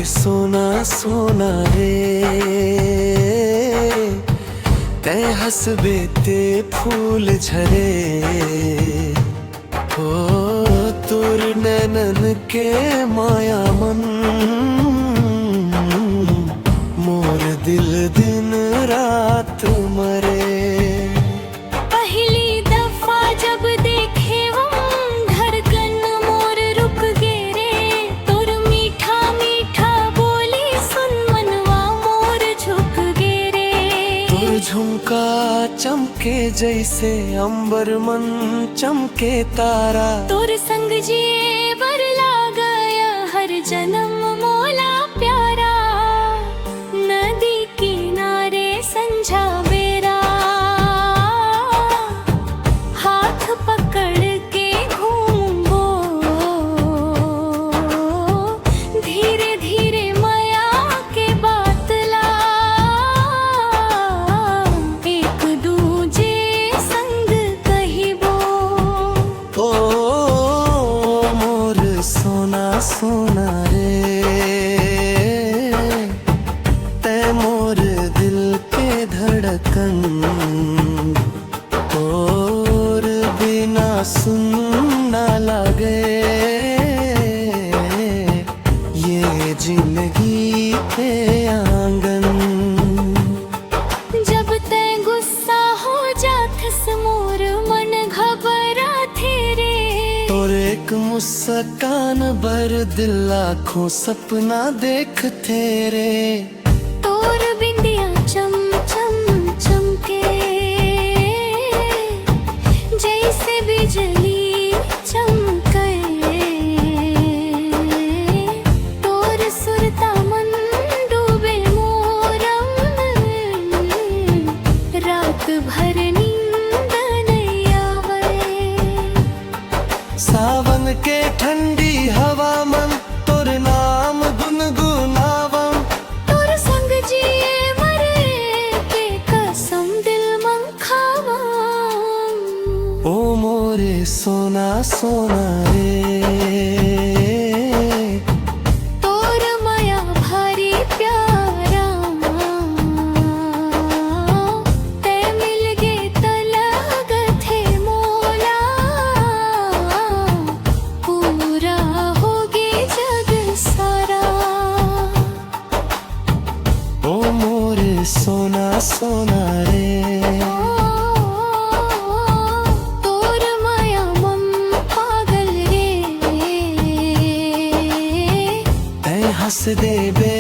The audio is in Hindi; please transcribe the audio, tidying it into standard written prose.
सोना सोना रे, तै हसबे ते फूल झरे। हो तोर नैनन के माया मन, मोर दिल दिन रात मरे। पहली दफा जब देखे वो धड़कन मोर रुक गे रे। तोर मीठा मीठा बोली सुन मनवा मोर झुक गे रे। तोर झुमका चमके जैसे अंबर मन चमके तारा। तोर संग जिए बर गया हर जन्म मोला प्यारा। नदी किनारे संझा बेरा, हाथ पकड़ के घूमो। धीरे धीरे माया के बातला, एक दूजे संग कहिबो। ओ मोर सोना सोना रे, तै मोर दिल के धड़कन। और बिना सुन ना लगे ये जिंदगी के आंगन। जब तै गुस्सा हो जाथस मोर मन घबरा थे रे। और एक मुस्कान भर दिल लाखों सपना देखते रे। तोर बिंदिया चम चम चमके जैसे बिजली चमके। तोर सुरता मन डूबे मोरम, रात भर नींद नहीं आवे। सावन के ठंडी हवा मन तोर नाम गुनगुनावम। तोर संग जिए मरे के कसम दिल मन खावम। ओ मोरे सोना सोना रे, तोर माया भारी प्यारा। तै मिल गे त लागत है मोला, पूरा होगे जग सारा। ओ मोरे सोना सोना रे, तोर माया मन पागल रे। तै हंस दे बे